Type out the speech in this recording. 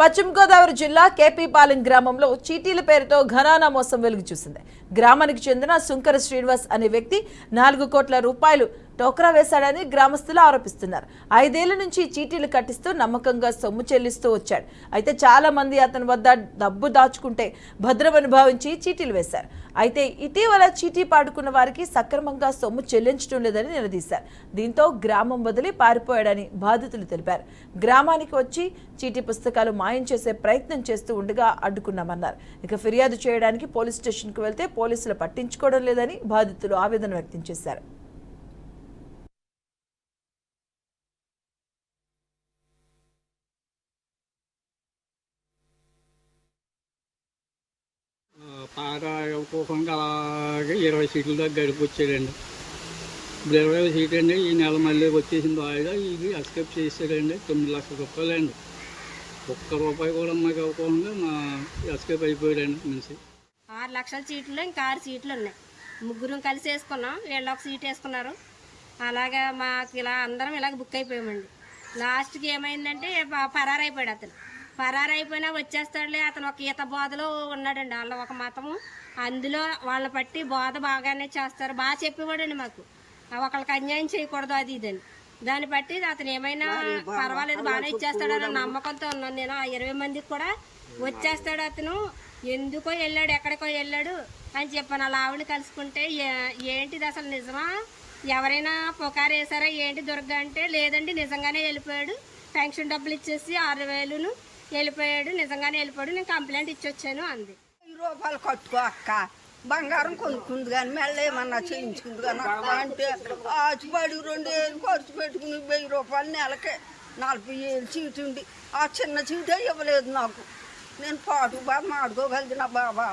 పశ్చిమ గోదావరి జిల్లా కేపీపాలెం గ్రామంలో చీటీల పేరుతో ఘరానా మోసం వెలుగు చూసింది. గ్రామానికి చెందిన సుంకర శ్రీనివాస్ అనే వ్యక్తి 4 కోట్ల రూపాయలు టోకరా వేశాడని గ్రామస్తులు ఆరోపిస్తున్నారు. 5 ఏళ్ల నుంచి చీటీలు కట్టిస్తూ నమ్మకంగా సొమ్ము చెల్లిస్తూ వచ్చాడు. అయితే చాలా మంది అతని వద్ద డబ్బు దాచుకుంటే భద్రమని భావించి చీటీలు వేశారు. అయితే ఇటీవల చీటీ పాడుకున్న వారికి సక్రమంగా సొమ్ము చెల్లించడం లేదని నిలదీశారు. దీంతో గ్రామం వదిలి పారిపోయాడని బాధితులు తెలిపారు. గ్రామానికి వచ్చి చీటీ పుస్తకాలు మాయం చేసే ప్రయత్నం చేస్తూ ఉండగా అడ్డుకున్నామన్నారు. ఇక ఫిర్యాదు చేయడానికి పోలీస్ స్టేషన్కు వెళ్తే పోలీసులు పట్టించుకోవడం లేదని బాధితులు ఆవేదన వ్యక్తం చేశారు. పాట ఒక్కొక్కరికి అలాగే 20 సీట్ల దాకా గడిపొచ్చాడండి. ఇప్పుడు 20 సీట్ అండి. ఈ నెల మళ్ళీ వచ్చేసింది వాయిదా. ఇది ఎస్కేప్ చేసాడండి. 9 లక్షల రూపాయలండి. ఒక్క రూపాయి కూడా మాకు ఇవ్వకుండా మా ఎస్కేప్ అయిపోయాడండి మనిషి. 6 లక్షల సీట్లు ఇంకా 6 సీట్లు ఉన్నాయి. ముగ్గురం కలిసి వేసుకున్నాం. వీళ్ళు ఒక సీట్ వేసుకున్నారు. అలాగా మాకు ఇలా అందరం ఇలాగ బుక్ అయిపోయామండి. లాస్ట్కి ఏమైందంటే పరారైపోయాడు అతను. పరారైపోయినా వచ్చేస్తాడులే, అతను ఒక ఈత బోధలో ఉన్నాడండి. వాళ్ళ ఒక మతము, అందులో వాళ్ళని పట్టి బోధ బాగానే చేస్తారు. బాగా చెప్పేవాడండి మాకు, ఒకళ్ళకి అన్యాయం చేయకూడదు అది ఇదని. దాన్ని బట్టి అతను ఏమైనా పర్వాలేదు బాగానే ఇచ్చేస్తాడని నమ్మకంతో ఉన్నాను నేను. ఆ 20 మందికి కూడా వచ్చేస్తాడు అతను. ఎందుకో వెళ్ళాడు, ఎక్కడికో వెళ్ళాడు అని చెప్పాను. అలా ఆవిడ కలుసుకుంటే ఏంటిది అసలు నిజమా, ఎవరైనా పుకారు వేసారా ఏంటి దుర్గా అంటే లేదండి నిజంగానే వెళ్ళిపోయాడు. పెన్షన్ డబ్బులు ఇచ్చేసి 6,000 వెళ్ళిపోయాడు, నిజంగానే వెళ్ళిపోయాడు, నేను కంప్లైంట్ ఇచ్చొచ్చాను అంది. 1000 రూపాయలు కట్టుకో అక్క, బంగారం కొనుక్కుంది కానీ మెల్ల ఏమన్నా చేయించుకుంది కానీ అక్క అంటే ఆచిపడి 2,000 ఖర్చు పెట్టుకుని 1000 రూపాయలు నెలకే 40,000 చీటు ఉంది. ఆ చిన్న చీటే ఇవ్వలేదు నాకు. నేను పాటు బాగా మాడుకోగలిగిన బాబా